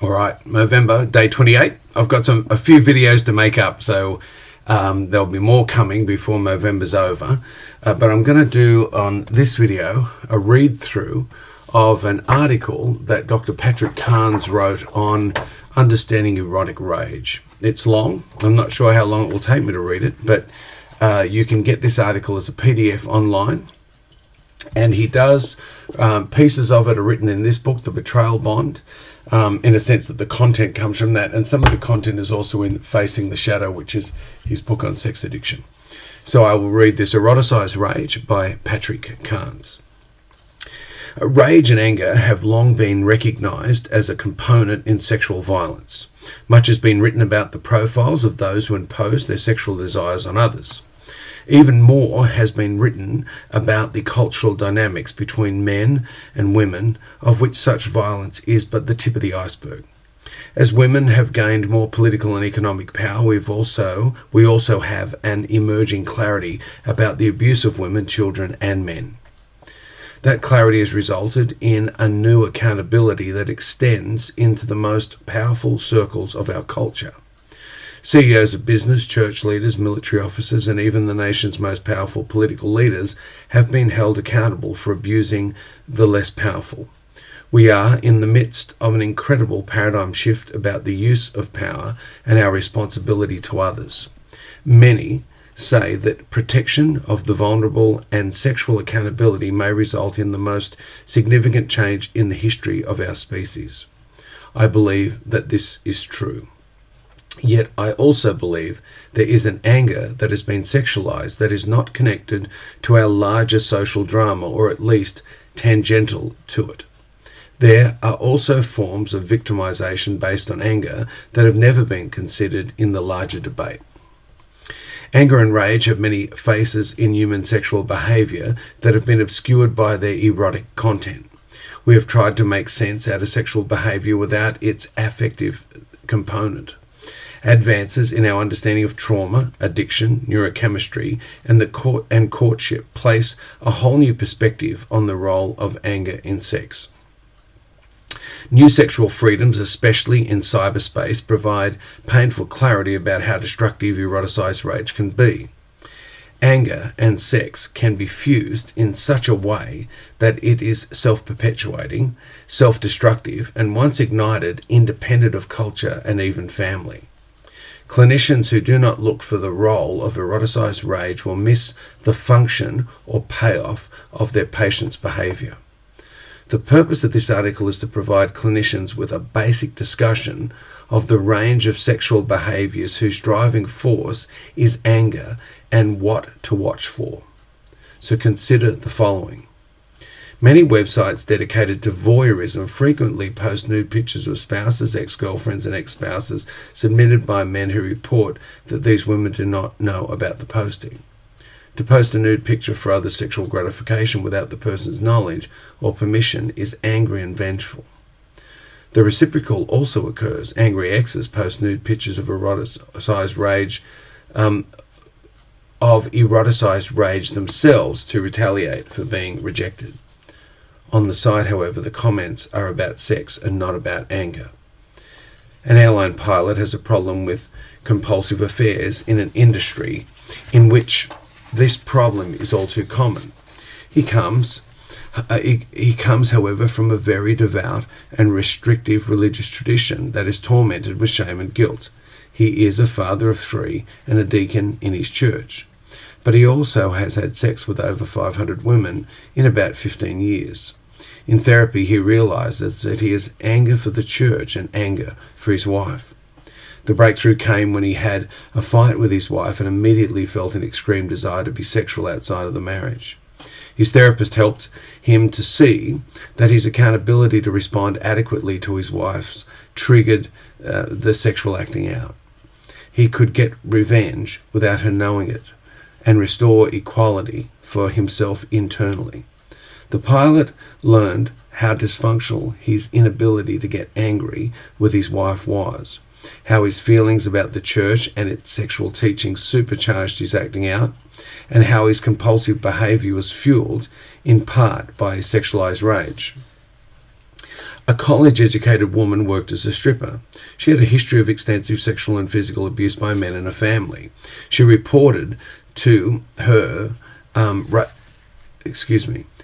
All right, Movember, day 28. I've got a few videos to make up, so there'll be more coming before Movember's over. But I'm going to do on this video a read through of an article that Dr. Patrick Carnes wrote on Understanding Erotic Rage. It's long. I'm not sure how long it will take me to read it, but you can get this article as a PDF online. And he does, pieces of it are written in this book, The Betrayal Bond, in a sense that the content comes from that. And some of the content is also in Facing the Shadow, which is his book on sex addiction. So I will read this Eroticized Rage by Patrick Carnes. Rage and anger have long been recognized as a component in sexual violence. Much has been written about the profiles of those who impose their sexual desires on others. Even more has been written about the cultural dynamics between men and women, of which such violence is but the tip of the iceberg. As women have gained more political and economic power, we also have an emerging clarity about the abuse of women, children, and men. That clarity has resulted in a new accountability that extends into the most powerful circles of our culture. CEOs of business, church leaders, military officers, and even the nation's most powerful political leaders have been held accountable for abusing the less powerful. We are in the midst of an incredible paradigm shift about the use of power and our responsibility to others. Many say that protection of the vulnerable and sexual accountability may result in the most significant change in the history of our species. I believe that this is true. Yet I also believe there is an anger that has been sexualized that is not connected to our larger social drama, or at least tangential to it. There are also forms of victimization based on anger that have never been considered in the larger debate. Anger and rage have many faces in human sexual behavior that have been obscured by their erotic content. We have tried to make sense out of sexual behavior without its affective component. Advances in our understanding of trauma, addiction, neurochemistry, and courtship place a whole new perspective on the role of anger in sex. New sexual freedoms, especially in cyberspace, provide painful clarity about how destructive eroticized rage can be. Anger and sex can be fused in such a way that it is self-perpetuating, self-destructive, and once ignited, independent of culture and even family. Clinicians who do not look for the role of eroticized rage will miss the function or payoff of their patient's behavior. The purpose of this article is to provide clinicians with a basic discussion of the range of sexual behaviors whose driving force is anger and what to watch for. So consider the following. Many websites dedicated to voyeurism frequently post nude pictures of spouses, ex-girlfriends, and ex-spouses submitted by men who report that these women do not know about the posting. To post a nude picture for other sexual gratification without the person's knowledge or permission is angry and vengeful. The reciprocal also occurs. Angry exes post nude pictures of eroticized rage themselves to retaliate for being rejected. On the site, however, the comments are about sex and not about anger. An airline pilot has a problem with compulsive affairs in an industry in which this problem is all too common. He comes, however, from a very devout and restrictive religious tradition that is tormented with shame and guilt. He is a father of 3 and a deacon in his church. But he also has had sex with over 500 women in about 15 years. In therapy, he realizes that he has anger for the church and anger for his wife. The breakthrough came when he had a fight with his wife and immediately felt an extreme desire to be sexual outside of the marriage. His therapist helped him to see that his accountability to respond adequately to his wife's triggered the sexual acting out. He could get revenge without her knowing it and restore equality for himself internally. The pilot learned how dysfunctional his inability to get angry with his wife was, how his feelings about the church and its sexual teachings supercharged his acting out, and how his compulsive behavior was fueled in part by his sexualized rage. A college-educated woman worked as a stripper. She had a history of extensive sexual and physical abuse by men in her family. She reported to her,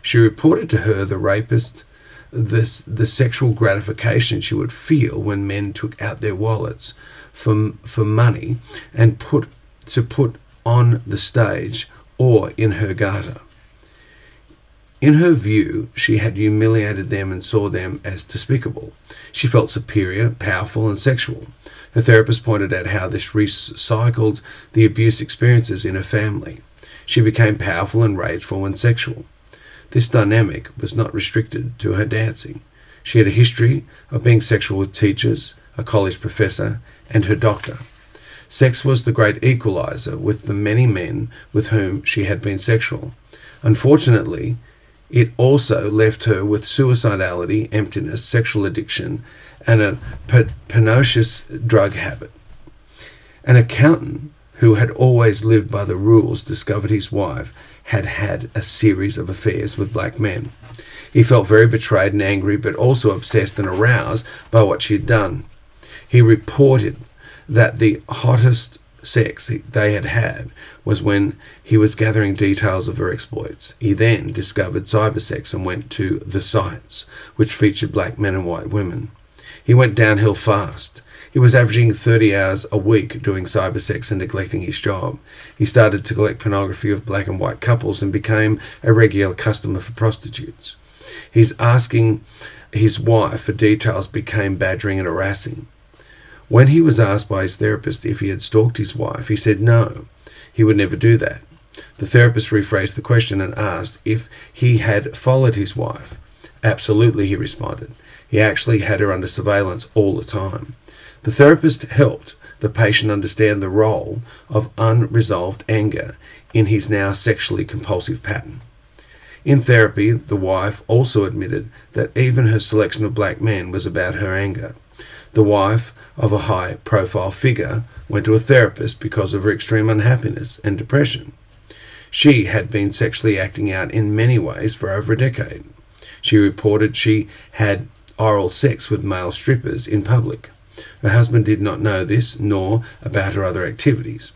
She reported to her the rapist the sexual gratification she would feel when men took out their wallets for money and put on the stage or in her garter. In her view, she had humiliated them and saw them as despicable. She felt superior, powerful, and sexual. Her therapist pointed out how this recycled the abuse experiences in her family. She became powerful and rageful and sexual. This dynamic was not restricted to her dancing. She had a history of being sexual with teachers, a college professor, and her doctor. Sex was the great equalizer with the many men with whom she had been sexual. Unfortunately, it also left her with suicidality, emptiness, sexual addiction, and a pernicious drug habit. An accountant who had always lived by the rules discovered his wife had had a series of affairs with black men. He felt very betrayed and angry, but also obsessed and aroused by what she had done. He reported that the hottest sex they had had was when he was gathering details of her exploits. He then discovered cybersex and went to the sites, which featured black men and white women. He went downhill fast. He was averaging 30 hours a week doing cybersex and neglecting his job. He started to collect pornography of black and white couples and became a regular customer for prostitutes. His asking his wife for details became badgering and harassing. When he was asked by his therapist if he had stalked his wife, he said no, he would never do that. The therapist rephrased the question and asked if he had followed his wife. Absolutely, he responded. He actually had her under surveillance all the time. The therapist helped the patient understand the role of unresolved anger in his now sexually compulsive pattern. In therapy, the wife also admitted that even her selection of black men was about her anger. The wife of a high-profile figure went to a therapist because of her extreme unhappiness and depression. She had been sexually acting out in many ways for over a decade. She reported she had oral sex with male strippers in public. Her husband did not know this, nor about her other activities.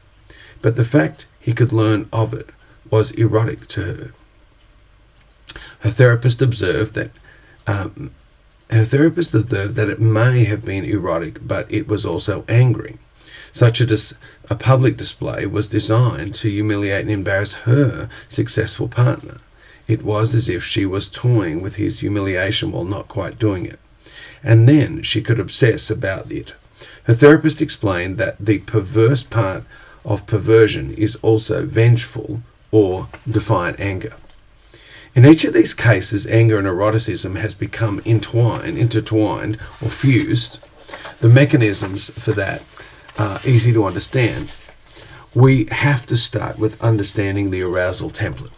But the fact he could learn of it was erotic to her. Her therapist observed that it may have been erotic, but it was also angry. Such a public display was designed to humiliate and embarrass her successful partner. It was as if she was toying with his humiliation while not quite doing it. And then she could obsess about it. Her therapist explained that the perverse part of perversion is also vengeful or defiant anger. In each of these cases, anger and eroticism has become intertwined, or fused. The mechanisms for that are easy to understand. We have to start with understanding the arousal template.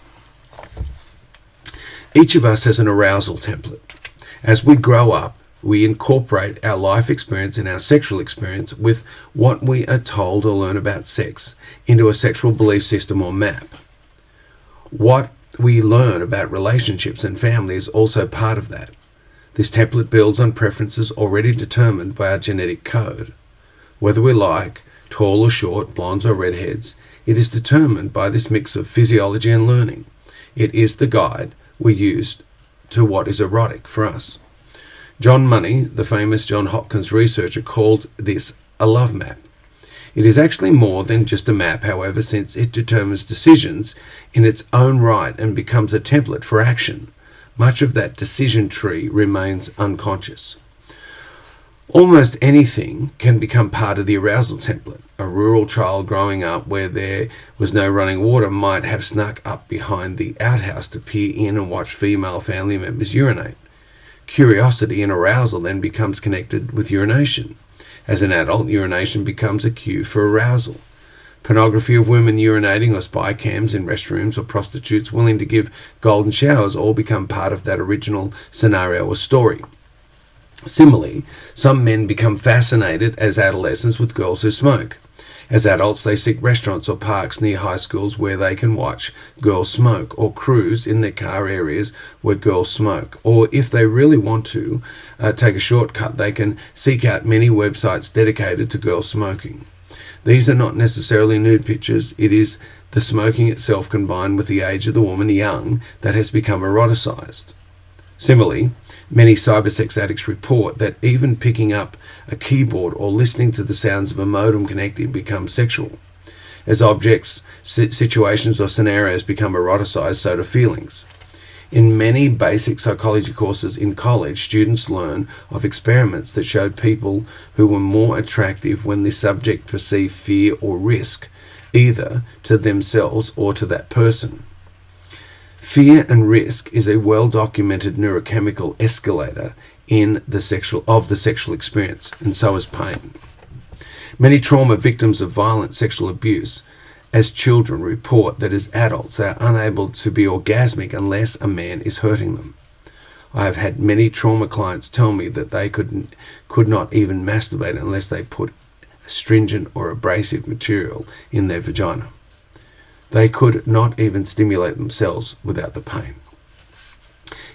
Each of us has an arousal template. As we grow up, we incorporate our life experience and our sexual experience with what we are told or learn about sex into a sexual belief system or map. What we learn about relationships and family is also part of that. This template builds on preferences already determined by our genetic code. Whether we like tall or short, blondes or redheads, it is determined by this mix of physiology and learning. It is the guide we use to what is erotic for us. John Money, the famous Johns Hopkins researcher, called this a love map. It is actually more than just a map, however, since it determines decisions in its own right and becomes a template for action. Much of that decision tree remains unconscious. Almost anything can become part of the arousal template. A rural child growing up where there was no running water might have snuck up behind the outhouse to peer in and watch female family members urinate. Curiosity and arousal then becomes connected with urination. As an adult, urination becomes a cue for arousal. Pornography of women urinating or spy cams in restrooms or prostitutes willing to give golden showers all become part of that original scenario or story. Similarly, some men become fascinated as adolescents with girls who smoke. As adults, they seek restaurants or parks near high schools where they can watch girls smoke, or cruise in their car areas where girls smoke. Or if they really want to take a shortcut, they can seek out many websites dedicated to girls smoking. These are not necessarily nude pictures. It is the smoking itself combined with the age of the woman, young, that has become eroticized. Similarly, many cybersex addicts report that even picking up a keyboard or listening to the sounds of a modem connecting becomes sexual. As objects, situations or scenarios become eroticized, so do feelings. In many basic psychology courses in college, students learn of experiments that showed people who were more attractive when the subject perceived fear or risk, either to themselves or to that person. Fear and risk is a well-documented neurochemical escalator in the sexual experience, and so is pain. Many trauma victims of violent sexual abuse as children report that as adults they are unable to be orgasmic unless a man is hurting them. I have had many trauma clients tell me that they could not even masturbate unless they put astringent or abrasive material in their vagina. They could not even stimulate themselves without the pain.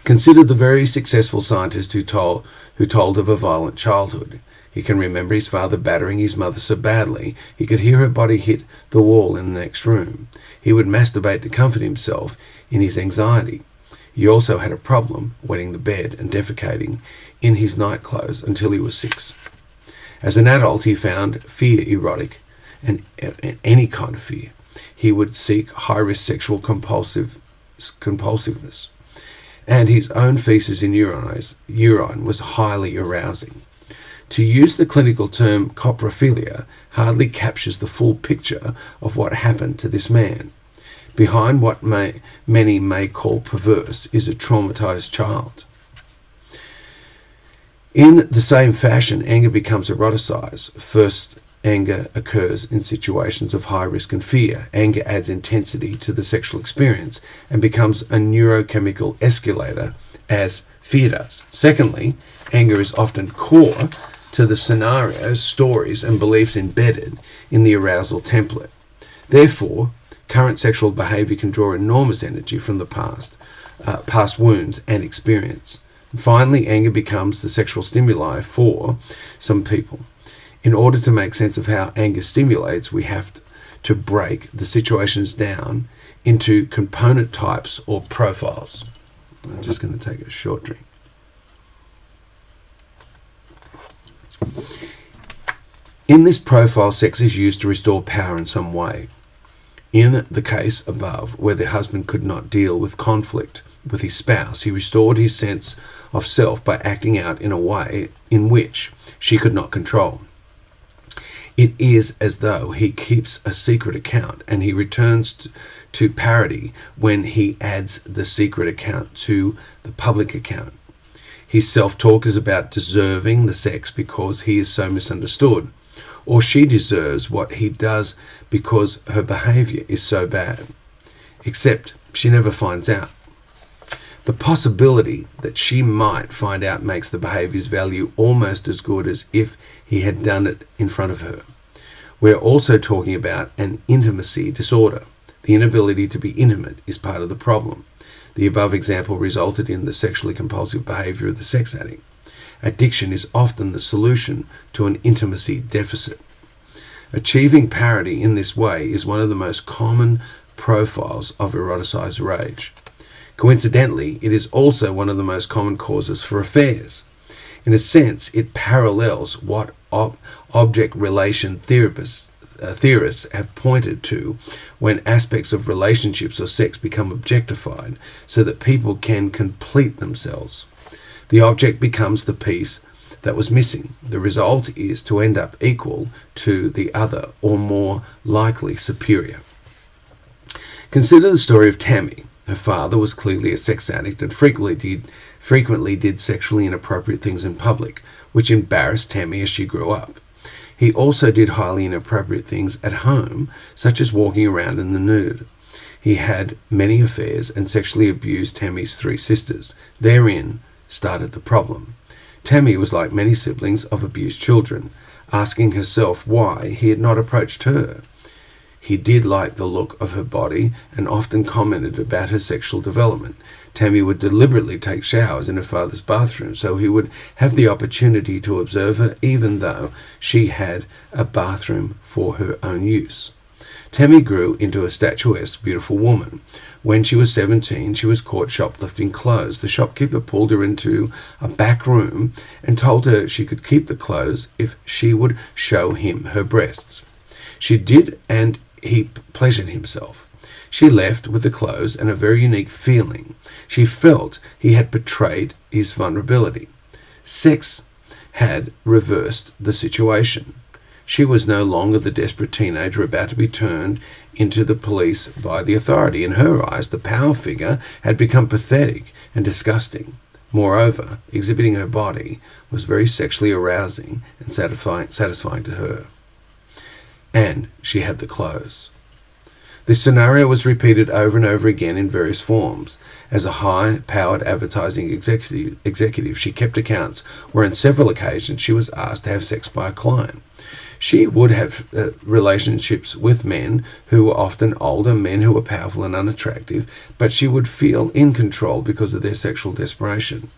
Consider the very successful scientist who told of a violent childhood. He can remember his father battering his mother so badly he could hear her body hit the wall in the next room. He would masturbate to comfort himself in his anxiety. He also had a problem wetting the bed and defecating in his night clothes until he was 6. As an adult, he found fear erotic, and any kind of fear. He would seek high-risk sexual compulsiveness, and his own feces in urine was highly arousing. To use the clinical term coprophilia hardly captures the full picture of what happened to this man. Behind what many may call perverse is a traumatized child. In the same fashion, anger becomes eroticized. First, anger occurs in situations of high risk and fear. Anger adds intensity to the sexual experience and becomes a neurochemical escalator as fear does. Secondly, anger is often core to the scenarios, stories, and beliefs embedded in the arousal template. Therefore, current sexual behavior can draw enormous energy from the past wounds and experience. And finally, anger becomes the sexual stimuli for some people. In order to make sense of how anger stimulates, we have to break the situations down into component types or profiles. I'm just going to take a short drink. In this profile, sex is used to restore power in some way. In the case above, where the husband could not deal with conflict with his spouse, he restored his sense of self by acting out in a way in which she could not control. It is as though he keeps a secret account and he returns to parity when he adds the secret account to the public account. His self-talk is about deserving the sex because he is so misunderstood, or she deserves what he does because her behavior is so bad, except she never finds out. The possibility that she might find out makes the behavior's value almost as good as if he had done it in front of her. We're also talking about an intimacy disorder. The inability to be intimate is part of the problem. The above example resulted in the sexually compulsive behavior of the sex addict. Addiction is often the solution to an intimacy deficit. Achieving parity in this way is one of the most common profiles of eroticized rage. Coincidentally, it is also one of the most common causes for affairs. In a sense, it parallels what object relation theorists have pointed to when aspects of relationships or sex become objectified so that people can complete themselves. The object becomes the piece that was missing. The result is to end up equal to the other or more likely superior. Consider the story of Tammy. Her father was clearly a sex addict and frequently did sexually inappropriate things in public, which embarrassed Tammy as she grew up. He also did highly inappropriate things at home, such as walking around in the nude. He had many affairs and sexually abused Tammy's 3 sisters. Therein started the problem. Tammy was like many siblings of abused children, asking herself why he had not approached her. He did like the look of her body and often commented about her sexual development. Tammy would deliberately take showers in her father's bathroom so he would have the opportunity to observe her, even though she had a bathroom for her own use. Tammy grew into a statuesque, beautiful woman. When she was 17, she was caught shoplifting clothes. The shopkeeper pulled her into a back room and told her she could keep the clothes if she would show him her breasts. She did, and he pleasured himself. She left with the clothes and a very unique feeling. She felt he had betrayed his vulnerability. Sex had reversed the situation. She was no longer the desperate teenager about to be turned into the police by the authority. In her eyes, the power figure had become pathetic and disgusting. Moreover, exhibiting her body was very sexually arousing and satisfying to her. And she had the clothes. This scenario was repeated over and over again in various forms. As a high-powered advertising executive, she kept accounts where on several occasions she was asked to have sex by a client. She would have relationships with men who were often older, men who were powerful and unattractive, but she would feel in control because of their sexual desperation.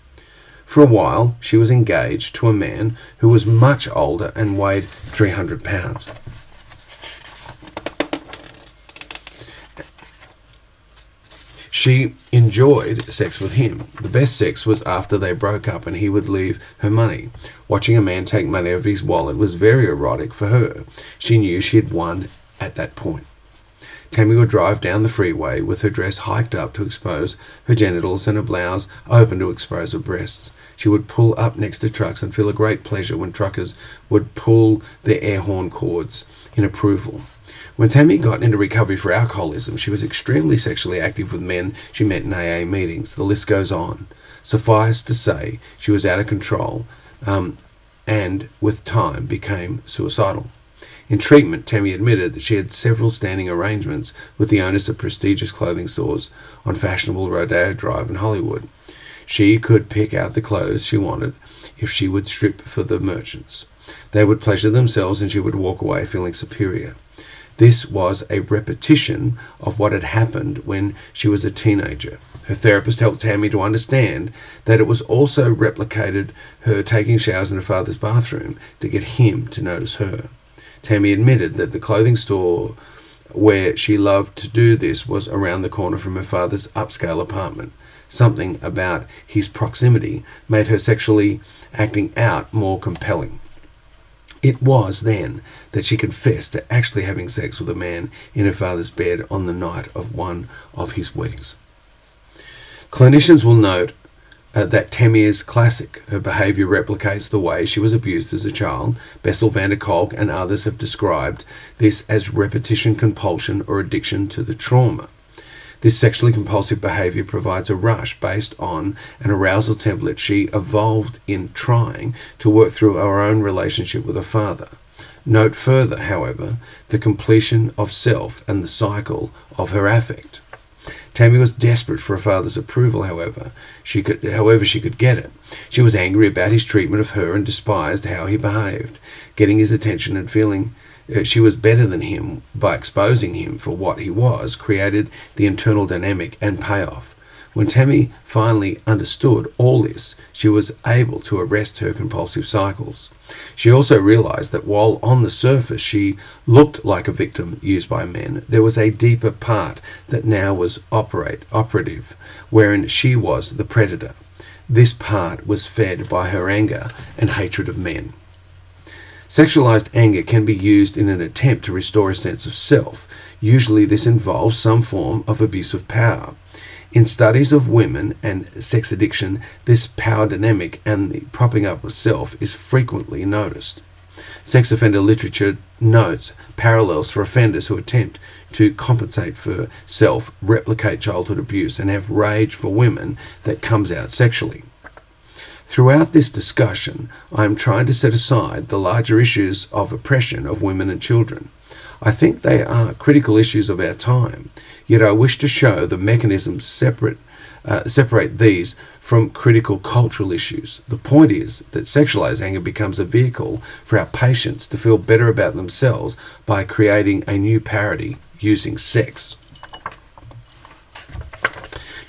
For a while, she was engaged to a man who was much older and weighed 300 pounds. She enjoyed sex with him. The best sex was after they broke up and he would leave her money. Watching a man take money out of his wallet was very erotic for her. She knew she had won at that point. Tammy would drive down the freeway with her dress hiked up to expose her genitals and her blouse open to expose her breasts. She would pull up next to trucks and feel a great pleasure when truckers would pull their air horn cords in approval. When Tammy got into recovery for alcoholism, she was extremely sexually active with men she met in AA meetings. The list goes on. Suffice to say, she was out of control and, with time, became suicidal. In treatment, Tammy admitted that she had several standing arrangements with the owners of prestigious clothing stores on fashionable Rodeo Drive in Hollywood. She could pick out the clothes she wanted if she would strip for the merchants. They would pleasure themselves and she would walk away feeling superior. This was a repetition of what had happened when she was a teenager. Her therapist helped Tammy to understand that it was also replicated her taking showers in her father's bathroom to get him to notice her. Tammy admitted that the clothing store where she loved to do this was around the corner from her father's upscale apartment. Something about his proximity made her sexually acting out more compelling. It was then that she confessed to actually having sex with a man in her father's bed on the night of one of his weddings. Clinicians will note that Tammy is classic. Her behavior replicates the way she was abused as a child. Bessel van der Kolk and others have described this as repetition compulsion or addiction to the trauma. This sexually compulsive behavior provides a rush based on an arousal template she evolved in trying to work through her own relationship with her father. Note further, however, the completion of self and the cycle of her affect. Tammy was desperate for her father's approval, however she could get it. She was angry about his treatment of her and despised how he behaved. Getting his attention and feeling she was better than him by exposing him for what he was created the internal dynamic and payoff. When Tammy finally understood all this, she was able to arrest her compulsive cycles. She also realized that while on the surface she looked like a victim used by men, there was a deeper part that now was operative, wherein she was the predator. This part was fed by her anger and hatred of men. Sexualized anger can be used in an attempt to restore a sense of self. Usually this involves some form of abuse of power. In studies of women and sex addiction, this power dynamic and the propping up of self is frequently noticed. Sex offender literature notes parallels for offenders who attempt to compensate for self, replicate childhood abuse, and have rage for women that comes out sexually. Throughout this discussion, I am trying to set aside the larger issues of oppression of women and children. I think they are critical issues of our time, yet I wish to show the mechanisms separate separate these from critical cultural issues. The point is that sexualized anger becomes a vehicle for our patients to feel better about themselves by creating a new parody using sex.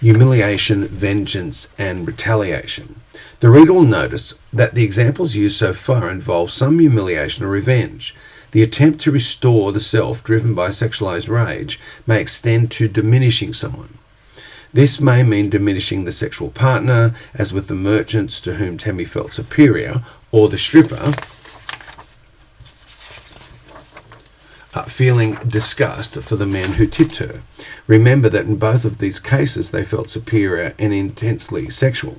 Humiliation, vengeance, and retaliation. The reader will notice that the examples used so far involve some humiliation or revenge. The attempt to restore the self driven by sexualized rage may extend to diminishing someone. This may mean diminishing the sexual partner, as with the merchants to whom Tammy felt superior, or the stripper feeling disgust for the men who tipped her. Remember that in both of these cases they felt superior and intensely sexual.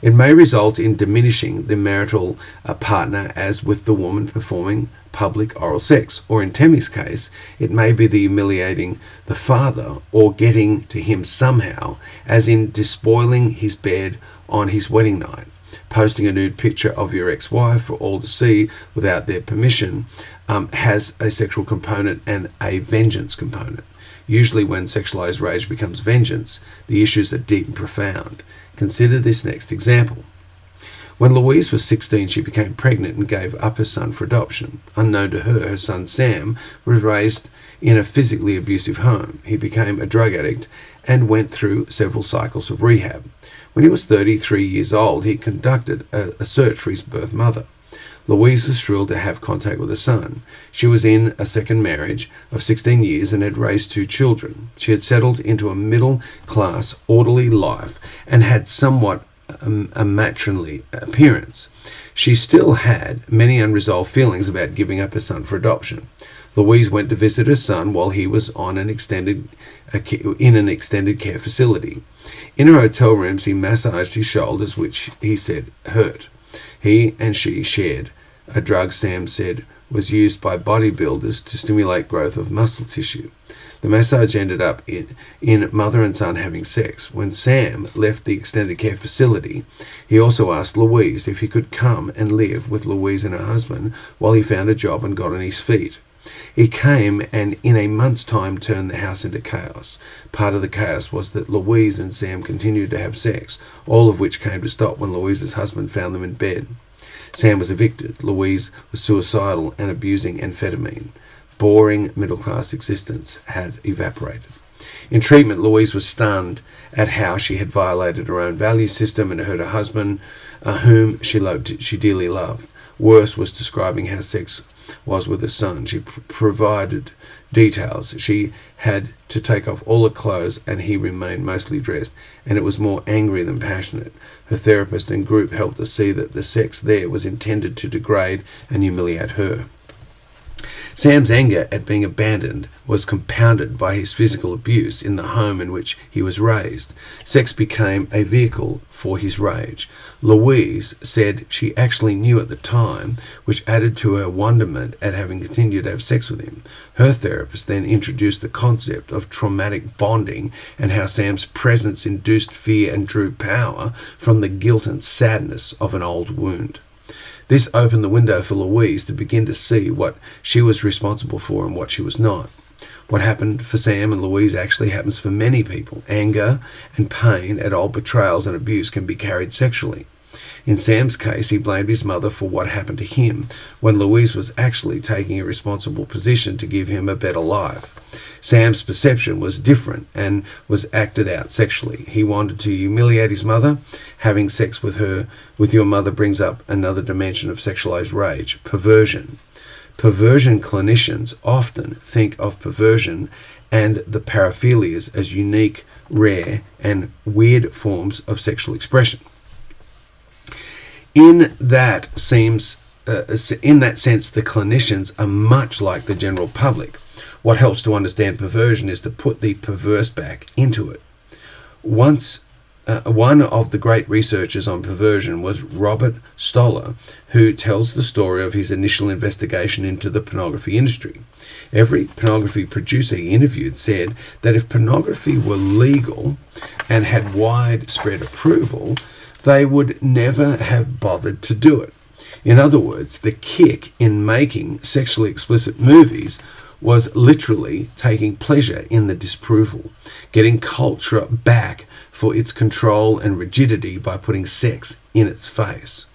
It may result in diminishing the marital partner, as with the woman performing public oral sex, or in Tammy's case, it may be the humiliating the father or getting to him somehow, as in despoiling his bed on his wedding night. Posting a nude picture of your ex-wife for all to see without their permission has a sexual component and a vengeance component. Usually when sexualized rage becomes vengeance, the issues are deep and profound. Consider this next example. When Louise was 16, she became pregnant and gave up her son for adoption. Unknown to her, her son Sam was raised in a physically abusive home. He became a drug addict and went through several cycles of rehab. When he was 33 years old, he conducted a search for his birth mother. Louise was thrilled to have contact with her son. She was in a second marriage of 16 years and had raised 2 children. She had settled into a middle-class, orderly life and had somewhat a matronly appearance. She still had many unresolved feelings about giving up her son for adoption. Louise went to visit her son while he was on in an extended care facility. In her hotel rooms, he massaged his shoulders, which he said hurt. He and she shared a drug Sam said was used by bodybuilders to stimulate growth of muscle tissue. The massage ended up in mother and son having sex. When Sam left the extended care facility, he also asked Louise if he could come and live with Louise and her husband while he found a job and got on his feet. He came and in a month's time turned the house into chaos. Part of the chaos was that Louise and Sam continued to have sex, all of which came to stop when Louise's husband found them in bed. Sam was evicted. Louise was suicidal and abusing amphetamine. Boring middle-class existence had evaporated. In treatment, Louise was stunned at how she had violated her own value system and hurt her husband, whom she dearly loved. Worse was describing how sex was with her son. She provided details. She had to take off all her clothes and he remained mostly dressed, and it was more angry than passionate. Her therapist and group helped her see that the sex there was intended to degrade and humiliate her. Sam's anger at being abandoned was compounded by his physical abuse in the home in which he was raised. Sex became a vehicle for his rage. Louise said she actually knew at the time, which added to her wonderment at having continued to have sex with him. Her therapist then introduced the concept of traumatic bonding and how Sam's presence induced fear and drew power from the guilt and sadness of an old wound. This opened the window for Louise to begin to see what she was responsible for and what she was not. What happened for Sam and Louise actually happens for many people. Anger and pain at old betrayals and abuse can be carried sexually. In Sam's case, he blamed his mother for what happened to him, when Louise was actually taking a responsible position to give him a better life. Sam's perception was different and was acted out sexually. He wanted to humiliate his mother. Having sex with your mother brings up another dimension of sexualized rage, perversion. Perversion clinicians often think of perversion and the paraphilias as unique, rare, and weird forms of sexual expression. In that sense, the clinicians are much like the general public. What helps to understand perversion is to put the perverse back into it. Once, one of the great researchers on perversion was Robert Stoller, who tells the story of his initial investigation into the pornography industry. Every pornography producer he interviewed said that if pornography were legal and had widespread approval, they would never have bothered to do it. In other words, the kick in making sexually explicit movies was literally taking pleasure in the disapproval, getting culture back for its control and rigidity by putting sex in its face.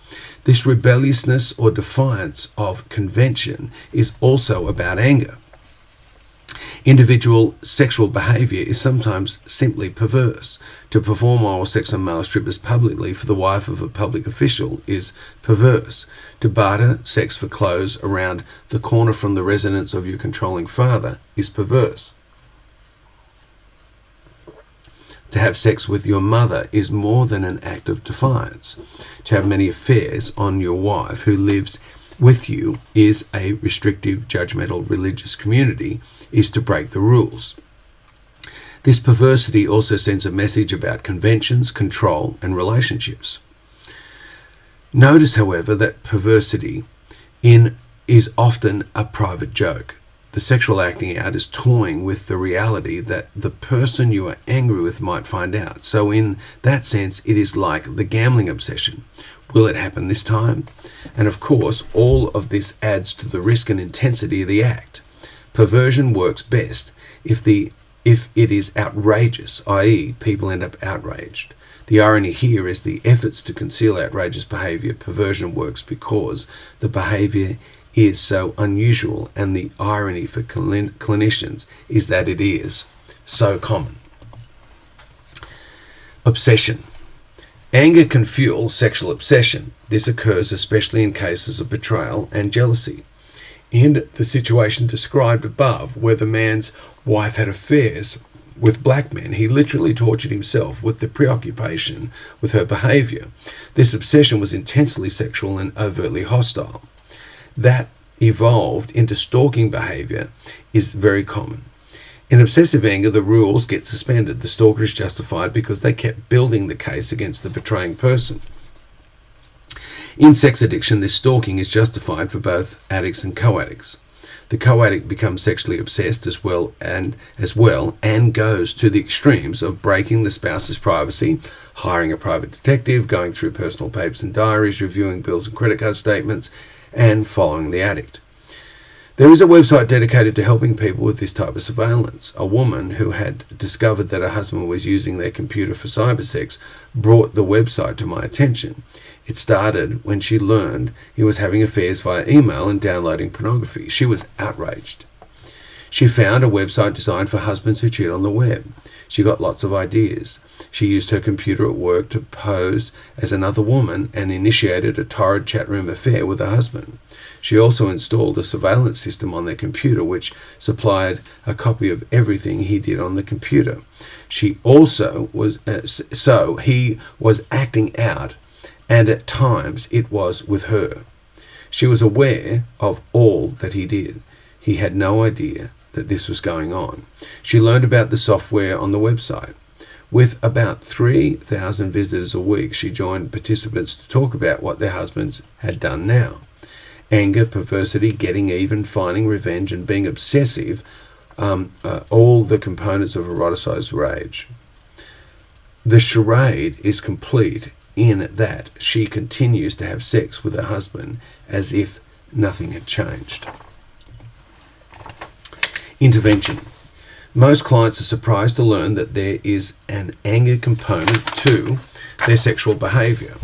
This rebelliousness or defiance of convention is also about anger. Individual sexual behaviour is sometimes simply perverse. To perform oral sex on male strippers publicly for the wife of a public official is perverse. To barter sex for clothes around the corner from the residence of your controlling father is perverse. To have sex with your mother is more than an act of defiance. To have many affairs on your wife who lives with you is a restrictive, judgmental religious community, is to break the rules. This perversity also sends a message about conventions, control, and relationships. Notice, however, that perversity is often a private joke. The sexual acting out is toying with the reality that the person you are angry with might find out. So in that sense, it is like the gambling obsession. Will it happen this time? And of course, all of this adds to the risk and intensity of the act. Perversion works best if it is outrageous, i.e. people end up outraged. The irony here is the efforts to conceal outrageous behaviour. Perversion works because the behaviour is so unusual, and the irony for clinicians is that it is so common. Obsession. Anger can fuel sexual obsession. This occurs especially in cases of betrayal and jealousy. In the situation described above, where the man's wife had affairs with black men, he literally tortured himself with the preoccupation with her behaviour. This obsession was intensely sexual and overtly hostile. That evolved into stalking behaviour is very common. In obsessive anger, the rules get suspended. The stalker is justified because they kept building the case against the betraying person. In sex addiction, this stalking is justified for both addicts and co-addicts. The co-addict becomes sexually obsessed as well and goes to the extremes of breaking the spouse's privacy, hiring a private detective, going through personal papers and diaries, reviewing bills and credit card statements, and following the addict. There is a website dedicated to helping people with this type of surveillance. A woman who had discovered that her husband was using their computer for cybersex brought the website to my attention. It started when she learned he was having affairs via email and downloading pornography. She was outraged. She found a website designed for husbands who cheat on the web. She got lots of ideas. She used her computer at work to pose as another woman and initiated a torrid chat room affair with her husband. She also installed a surveillance system on their computer which supplied a copy of everything he did on the computer. She also was so he was acting out, and at times it was with her. She was aware of all that he did. He had no idea that this was going on. She learned about the software on the website. With about 3,000 visitors a week, she joined participants to talk about what their husbands had done now. Anger, perversity, getting even, finding revenge, and being obsessive, all the components of eroticized rage. The charade is complete in that she continues to have sex with her husband as if nothing had changed. Intervention. Most clients are surprised to learn that there is an anger component to their sexual behaviour.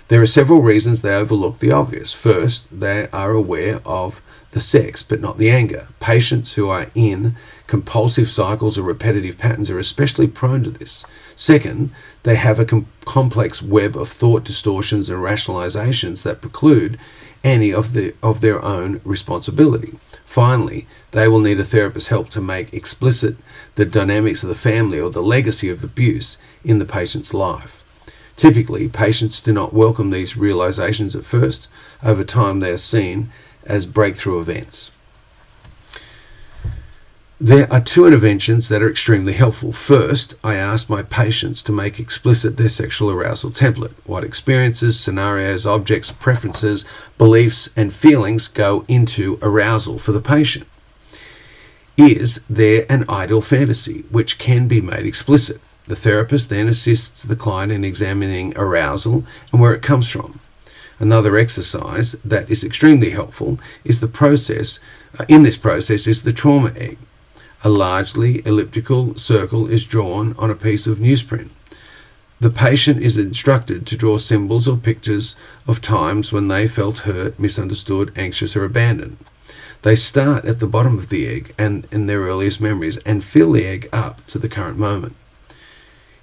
There are several reasons they overlook the obvious. First, they are aware of the sex but not the anger. Patients who are in compulsive cycles or repetitive patterns are especially prone to this. Second, they have a complex web of thought distortions and rationalizations that preclude any of their own responsibility. Finally, they will need a therapist's help to make explicit the dynamics of the family or the legacy of abuse in the patient's life. Typically, patients do not welcome these realizations at first. Over time, they are seen as breakthrough events. There are two interventions that are extremely helpful. First, I ask my patients to make explicit their sexual arousal template. What experiences, scenarios, objects, preferences, beliefs, and feelings go into arousal for the patient? Is there an ideal fantasy which can be made explicit? The therapist then assists the client in examining arousal and where it comes from. Another exercise that is extremely helpful is the process. In this process is the trauma egg. A largely elliptical circle is drawn on a piece of newsprint. The patient is instructed to draw symbols or pictures of times when they felt hurt, misunderstood, anxious, or abandoned. They start at the bottom of the egg and in their earliest memories and fill the egg up to the current moment.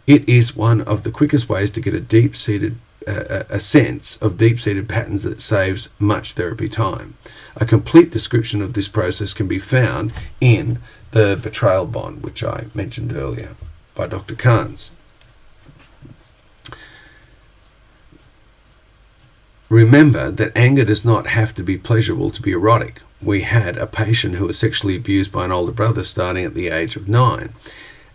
It is one of the quickest ways to get a sense of deep-seated patterns that saves much therapy time. A complete description of this process can be found in The Betrayal Bond, which I mentioned earlier, by Dr. Carnes. Remember that anger does not have to be pleasurable to be erotic. We had a patient who was sexually abused by an older brother starting at the age of 9.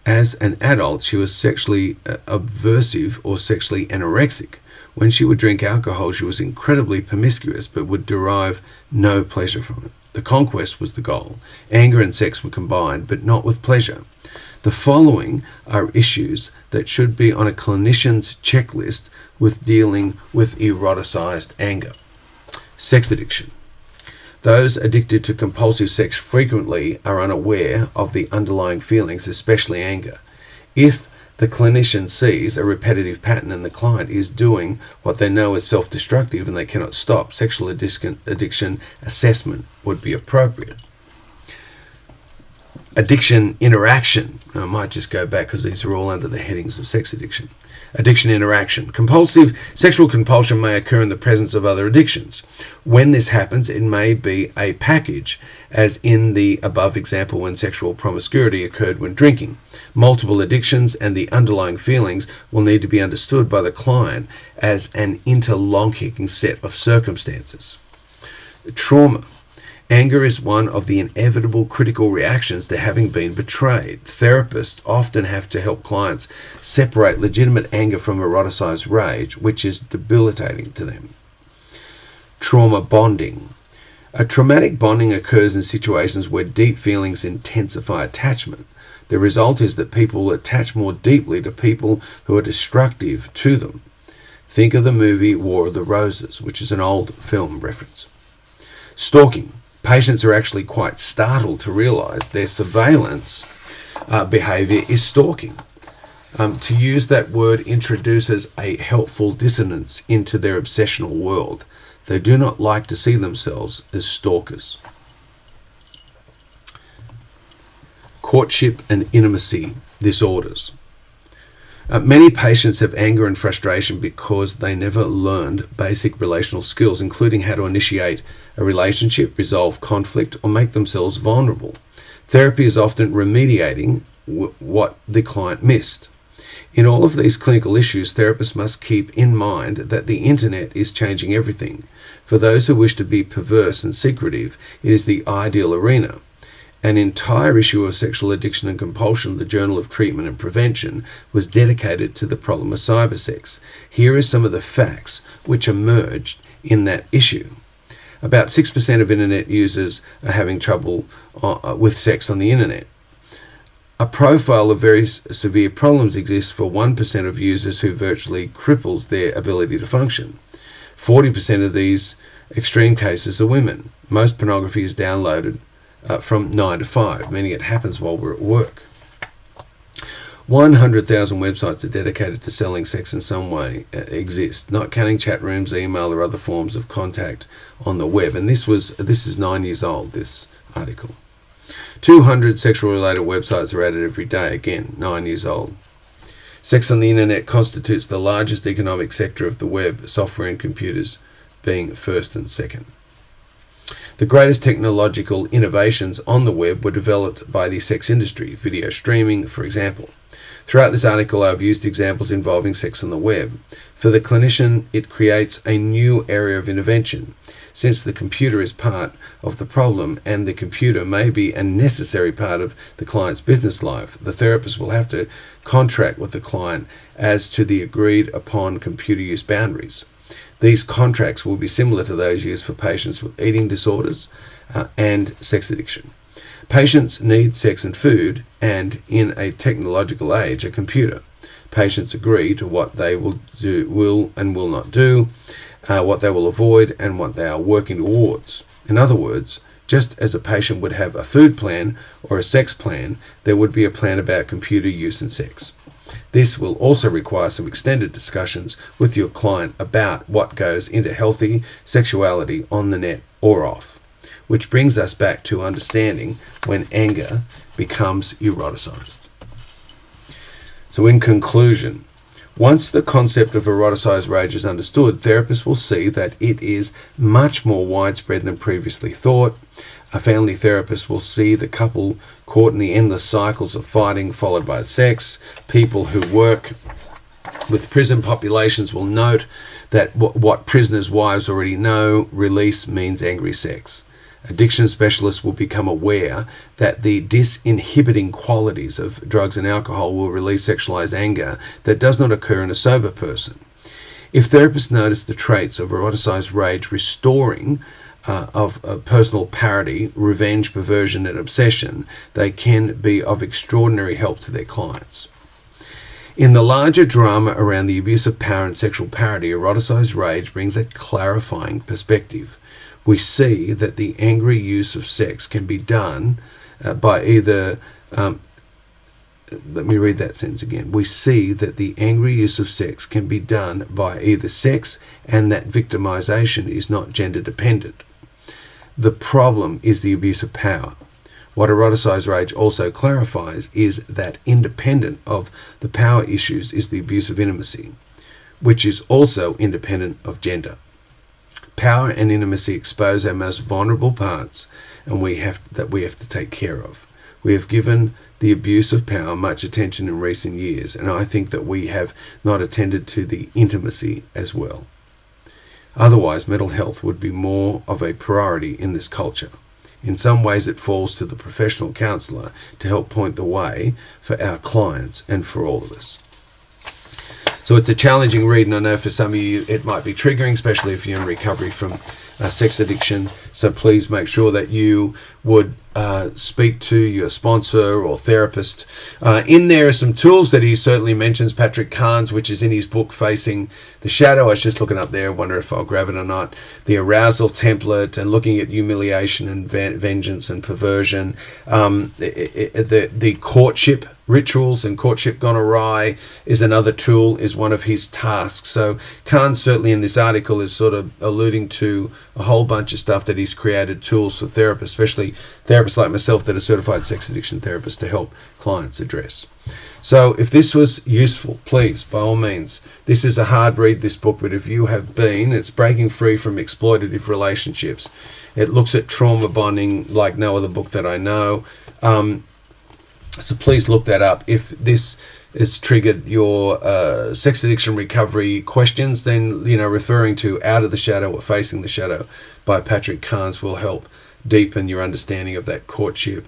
As an adult, she was sexually aversive or sexually anorexic. When she would drink alcohol, she was incredibly promiscuous but would derive no pleasure from it. The conquest was the goal. Anger and sex were combined, but not with pleasure. The following are issues that should be on a clinician's checklist with dealing with eroticized anger. Sex addiction. Those addicted to compulsive sex frequently are unaware of the underlying feelings, especially anger. If the clinician sees a repetitive pattern and the client is doing what they know is self-destructive and they cannot stop, sexual addiction assessment would be appropriate. Addiction interaction. I might just go back because these are all under the headings of sex addiction. Addiction interaction. Compulsive sexual compulsion may occur in the presence of other addictions. When this happens, it may be a package, as in the above example when sexual promiscuity occurred when drinking. Multiple addictions and the underlying feelings will need to be understood by the client as an interlocking set of circumstances. Trauma. Anger is one of the inevitable critical reactions to having been betrayed. Therapists often have to help clients separate legitimate anger from eroticized rage, which is debilitating to them. Trauma bonding. A traumatic bonding occurs in situations where deep feelings intensify attachment. The result is that people attach more deeply to people who are destructive to them. Think of the movie War of the Roses, which is an old film reference. Stalking. Patients are actually quite startled to realize their surveillance behavior is stalking. To use that word introduces a helpful dissonance into their obsessional world. They do not like to see themselves as stalkers. Courtship and intimacy disorders. Many patients have anger and frustration because they never learned basic relational skills, including how to initiate a relationship, resolve conflict, or make themselves vulnerable. Therapy is often remediating what the client missed. In all of these clinical issues, therapists must keep in mind that the internet is changing everything. For those who wish to be perverse and secretive, it is the ideal arena. An entire issue of sexual addiction and compulsion, the Journal of Treatment and Prevention, was dedicated to the problem of cybersex. Here are some of the facts which emerged in that issue. About 6% of internet users are having trouble with sex on the internet. A profile of very severe problems exists for 1% of users who virtually cripples their ability to function. 40% of these extreme cases are women. Most pornography is downloaded from 9 to 5, meaning it happens while we're at work. 100,000 websites are dedicated to selling sex in some way exist, not counting chat rooms, email, or other forms of contact on the web. And this is 9 years old, this article. 200 sexual-related websites are added every day, again, 9 years old. Sex on the internet constitutes the largest economic sector of the web, software and computers being first and second. The greatest technological innovations on the web were developed by the sex industry, video streaming, for example. Throughout this article, I've used examples involving sex on the web. For the clinician, it creates a new area of intervention. Since the computer is part of the problem and the computer may be a necessary part of the client's business life, the therapist will have to contract with the client as to the agreed upon computer use boundaries. These contracts will be similar to those used for patients with eating disorders and sex addiction. Patients need sex and food, and in a technological age, a computer. Patients agree to what they will and will not do, what they will avoid, and what they are working towards. In other words, just as a patient would have a food plan or a sex plan, there would be a plan about computer use and sex. This will also require some extended discussions with your client about what goes into healthy sexuality on the net or off, which brings us back to understanding when anger becomes eroticized. So in conclusion, once the concept of eroticized rage is understood, therapists will see that it is much more widespread than previously thought. A family therapist will see the couple caught in the endless cycles of fighting followed by sex. People who work with prison populations will note that what prisoners' wives already know: release means angry sex. Addiction specialists will become aware that the disinhibiting qualities of drugs and alcohol will release sexualized anger that does not occur in a sober person. If therapists notice the traits of eroticized rage restoring of personal parity, revenge, perversion, and obsession, they can be of extraordinary help to their clients. In the larger drama around the abuse of power and sexual parity, eroticized rage brings a clarifying perspective. We see that the angry use of sex can be done by either... let me read that sentence again. We see that the angry use of sex can be done by either sex, and that victimization is not gender dependent. The problem is the abuse of power. What eroticized rage also clarifies is that independent of the power issues is the abuse of intimacy, which is also independent of gender. Power and intimacy expose our most vulnerable parts, and we have to take care of. We have given the abuse of power much attention in recent years, and I think that we have not attended to the intimacy as well. Otherwise, mental health would be more of a priority in this culture. In some ways, it falls to the professional counsellor to help point the way for our clients and for all of us. So it's a challenging read, and I know for some of you it might be triggering, especially if you're in recovery from sex addiction. So please make sure that you would speak to your sponsor or therapist. In there are some tools that he certainly mentions, Patrick Carnes, which is in his book, Facing the Shadow. I was just looking up there, I wonder if I'll grab it or not. The Arousal Template, and looking at humiliation and vengeance and perversion. The courtship rituals and courtship gone awry is another tool, is one of his tasks. So Carnes certainly in this article is sort of alluding to a whole bunch of stuff that he's created, tools for therapists, especially therapists like myself that are certified sex addiction therapists, to help clients address. So if this was useful, please, by all means, this is a hard read, this book, but if you have been, it's Breaking Free from Exploitative Relationships. It looks at trauma bonding like no other book that I know. So please look that up. If this has triggered your sex addiction recovery questions, then referring to Out of the Shadow or Facing the Shadow by Patrick Carnes will help deepen your understanding of that courtship,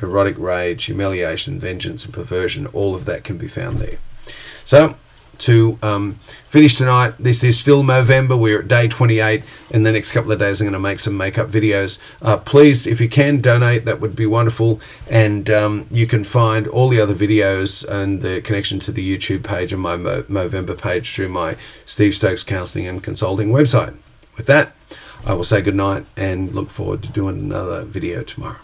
erotic rage, humiliation, vengeance, and perversion. All of that can be found there. So to finish tonight, this is still Movember. We're at day 28. In the next couple of days, I'm going to make some makeup videos. Please, if you can, donate. That would be wonderful. And you can find all the other videos and the connection to the YouTube page and my Movember page through my Steve Stokes Counselling and Consulting website. With that, I will say goodnight and look forward to doing another video tomorrow.